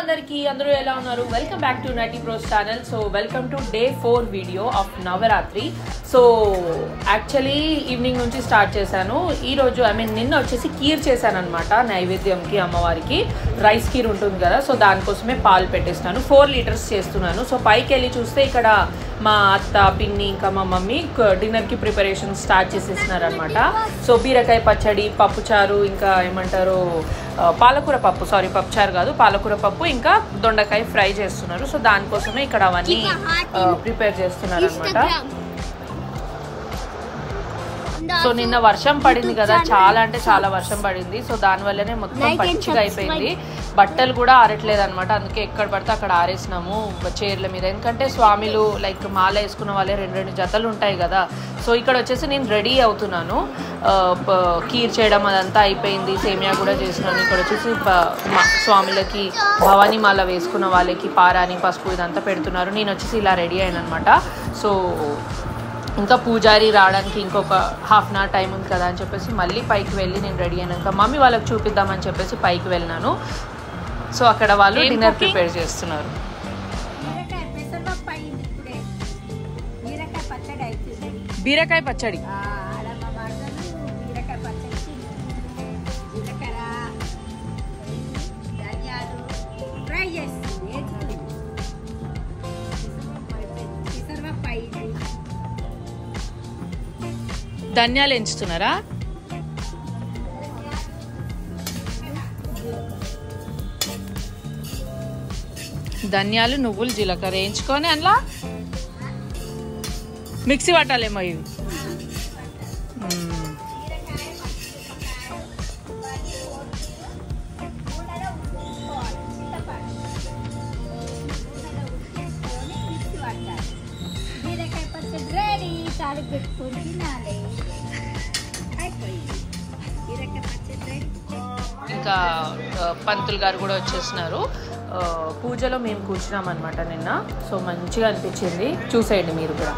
అందరికీ అందరూ ఎలా ఉన్నారు? Welcome back to natty pros channel. So welcome to day 4 video of Navratri. So actually evening నుంచి స్టార్ట్ చేశాను. ఈరోజు నిన్న వచ్చేసి కీర్ చేశాను అనమాట నైవేద్యంకి, అమ్మవారికి రైస్ కీర్ ఉంటుంది కదా, సో దానికోసమే పాలు పెట్టేస్తాను. 4 లీటర్స్ చేస్తున్నాను. సో పైకి వెళ్ళి చూస్తే ఇక్కడ మా అత్త, పిన్ని, ఇంకా మా మమ్మీ డిన్నర్కి ప్రిపరేషన్ స్టార్ట్ చేసేసినారనమాట. సో బీరకాయ పచ్చడి, పప్పుచారు, ఇంకా ఏమంటారు పాలకూర పప్పు, సారీ పప్పుచారు కాదు, పాలకూర పప్పు, ఇంకా దొండకాయ ఫ్రై చేస్తున్నారు. సో దానికోసమే ఇక్కడ అవన్నీ ప్రిపేర్ చేస్తున్నారు అనమాట. సో నిన్న వర్షం పడింది కదా, చాలా అంటే చాలా వర్షం పడింది. సో దానివల్లనే మొత్తం పచ్చిగా అయిపోయింది. బట్టలు కూడా ఆరట్లేదు అనమాట. అందుకే ఎక్కడ పడితే అక్కడ ఆరేసినాము చైర్ల మీద. ఎందుకంటే స్వామిలు లైక్ మాల వేసుకున్న వాళ్ళే 2 జతలు ఉంటాయి కదా. సో ఇక్కడ వచ్చేసి నేను రెడీ అవుతున్నాను. కీర్ చేయడం అదంతా అయిపోయింది. సేమియా కూడా చేసినాను. ఇక్కడ వచ్చేసి స్వామిలకి భవానీ మాల వేసుకున్న వాళ్ళకి పారాని, పసుపు ఇదంతా పెడుతున్నారు. నేను వచ్చేసి ఇలా రెడీ అయిన అనమాట. సో ఇంకా పూజారి రావడానికి ఇంకొక హాఫ్ అన్ అవర్ టైం ఉంది కదా అని చెప్పేసి మళ్ళీ పైకి వెళ్ళి నేను రెడీ అయినాక మమ్మీ వాళ్ళకి చూపిద్దామని చెప్పేసి పైకి వెళ్ళినాను. సో అక్కడ వాళ్ళు డిన్నర్ ప్రిపేర్ చేస్తున్నారు. బీరకాయ పచ్చడి ధనియాలు ఎంచుతున్నారా? ధనియాలు, నువ్వులు, జీలకర్ర వేయించుకొని అందులో మిక్సీ పట్టాలేమో ఇవి. ఇంకా పంతులు గారు కూడా వచ్చేస్తున్నారు. పూజలో మేము కూర్చున్నాం అనమాట నిన్న. సో మంచిగా అనిపించింది, చూసేయండి మీరు కూడా.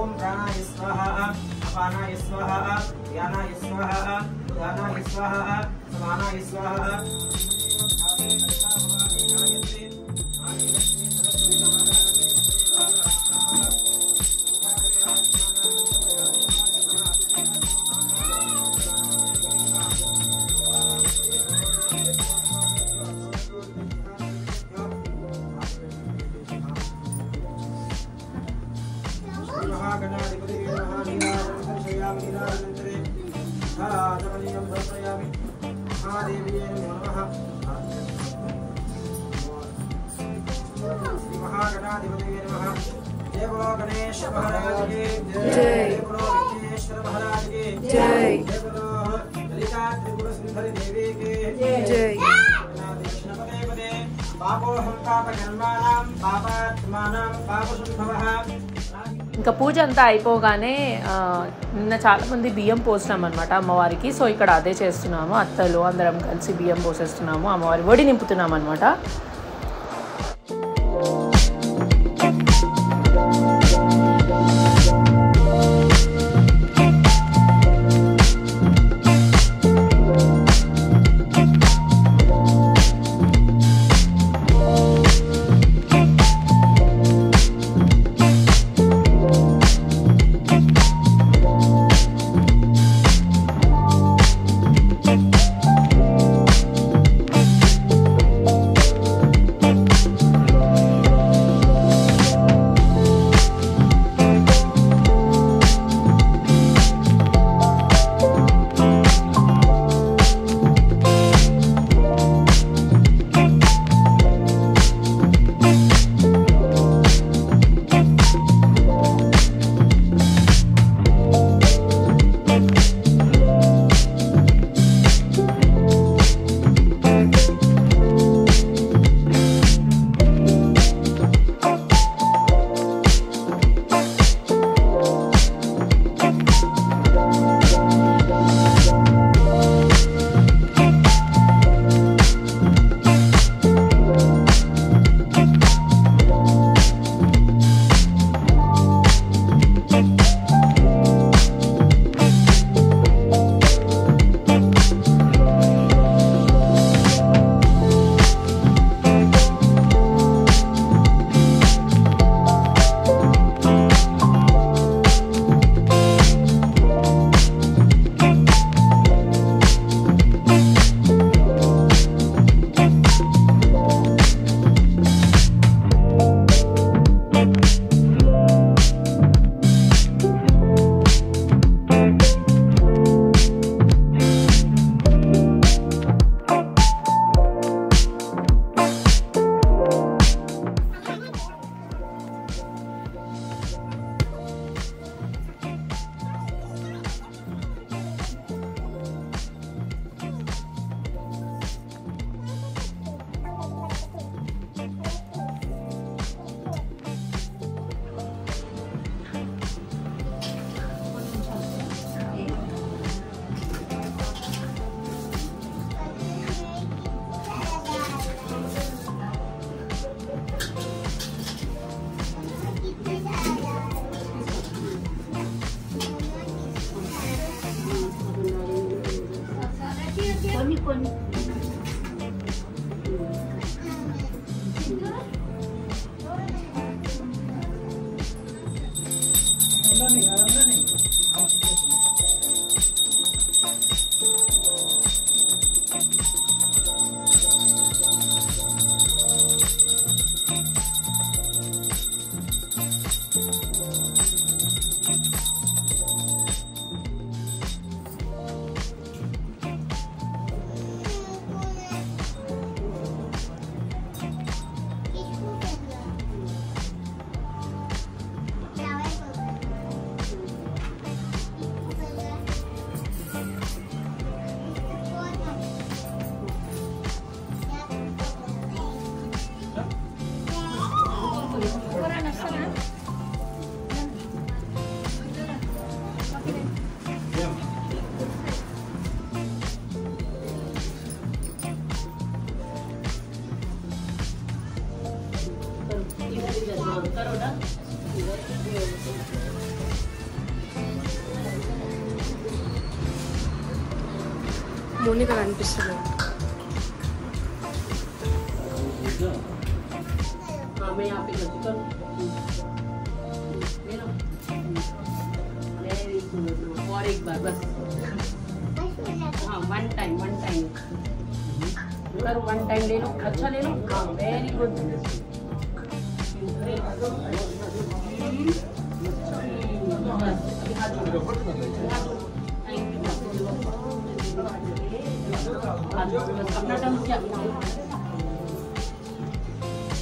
ओम प्राणाय स्वाहा, अपानाय स्वाहा, व्यानाय स्वाहा, उदानाय स्वाहा, समानाय स्वाहा. महागणाधिपतये नमः नीराजनं दर्शयामि नीराजनन्तरे धातमनीयं दर्शयामि महादेव्यै नमः श्री महागणाधिपतये नमः जय बोलो गणेश महाराज की जय बोलो विघ्नेश्वर महाराज की जय बोलो ललिता त्रिपुर सुंदरी देवी की जय कृष्णपदे पदे पापोहं पापकर्माणां पापात्मानां पापसंभवः ఇంకా పూజ అంతా అయిపోగానే నిన్న చాలామంది బియ్యం పోసినాం అనమాట అమ్మవారికి. సో ఇక్కడ అదే చేస్తున్నాము, అత్తలు అందరం కలిసి బియ్యం పోసేస్తున్నాము, అమ్మవారి ఒడి నింపుతున్నాం అనమాట. మోనిక కనిపిస్తుంది. और एक बार बस वन टाइम करो, वन टाइम ले लो, अच्छा ले लो, वेरी गुड।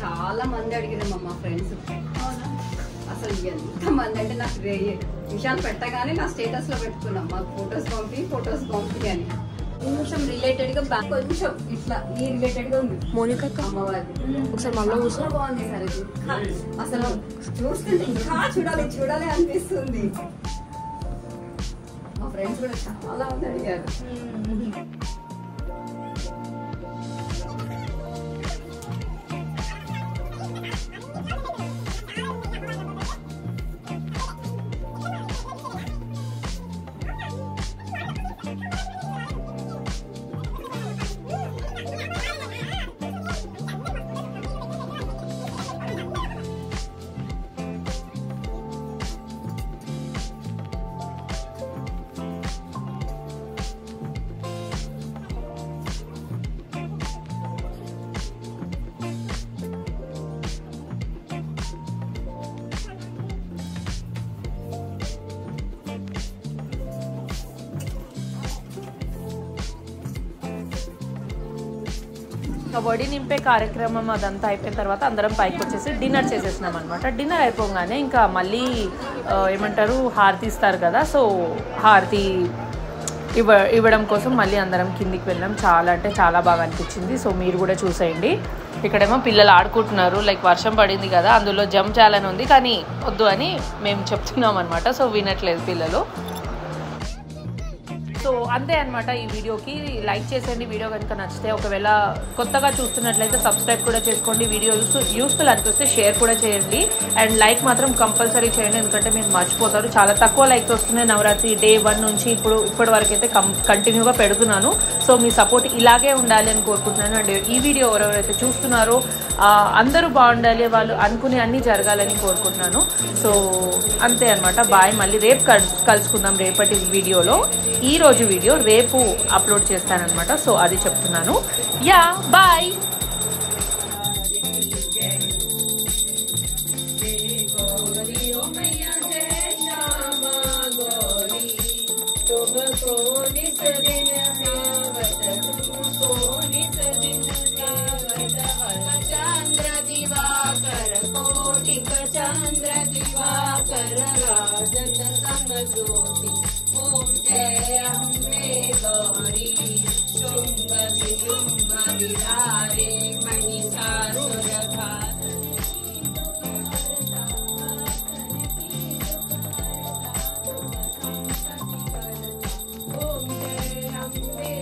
చాలా మంది అడిగినాం మా ఫ్రెండ్స్, అసలు ఎంత మంది అంటే నాకు విషయాలు పెట్టగానే నా స్టేటస్ లో పెట్టుకున్నాం, మాకు ఫొటోస్ పంపి అని. కొంచెం రిలేటెడ్ గా కొంచెం ఇట్లా ఈ రిలేటెడ్ గా ఉంది మోనిక అమ్మవారి. ఒకసారి మళ్ళీ బాగుంది సార్ ఇది. అసలు చూస్తుంటే ఇంకా చూడాలి అనిపిస్తుంది. మా ఫ్రెండ్స్ కూడా చాలా మంది అడిగారు. వడి నింపే కార్యక్రమం అదంతా అయిపోయిన తర్వాత అందరం పైకి వచ్చేసి డిన్నర్ చేసేసినాం అనమాట. డిన్నర్ అయిపోగానే ఇంకా మళ్ళీ ఏమంటారు హారతి ఇస్తారు కదా, సో హారతి ఇవ్వడం కోసం మళ్ళీ అందరం కిందికి వెళ్ళాం. చాలా అంటే చాలా బాగా అనిపించింది. సో మీరు కూడా చూసేయండి. ఇక్కడేమో పిల్లలు ఆడుకుంటున్నారు, లైక్ వర్షం పడింది కదా, అందులో జంప్ చేయాలని ఉంది కానీ వద్దు అని మేము చెప్తున్నాం అనమాట. సో వినట్లేదు పిల్లలు. సో అంతే అనమాట. ఈ వీడియోకి లైక్ చేసేయండి. వీడియో కనుక నచ్చితే, ఒకవేళ కొత్తగా చూస్తున్నట్లయితే సబ్స్క్రైబ్ కూడా చేసుకోండి. వీడియో యూస్ఫుల్ అనిపిస్తే షేర్ కూడా చేయండి. అండ్ లైక్ మాత్రం కంపల్సరీ చేయండి, ఎందుకంటే మీరు మర్చిపోతారు. చాలా తక్కువ లైక్స్ వస్తున్నాయి నవరాత్రి డే 1 నుంచి ఇప్పటి వరకు అయితే కంటిన్యూగా పెడుతున్నాను. సో మీ సపోర్ట్ ఇలాగే ఉండాలి అని కోరుకుంటున్నాను. అండ్ ఈ వీడియో ఎవరెవరైతే చూస్తున్నారో అందరూ బాగుండాలి, వాళ్ళు అనుకునే అన్నీ జరగాలని కోరుకుంటున్నాను. సో అంతే అనమాట. బాయ్. మళ్ళీ రేపు కలుసుకుందాం రేపటి వీడియోలో. ఈరోజు వీడియో రేపు అప్లోడ్ చేస్తానన్నమాట. సో అది చెప్తున్నాను. Yeah bye. ओम जय अम्बे गौरी शुंभ निशुंभ विहारे महिषासुरभारे। ओम जय अम्बे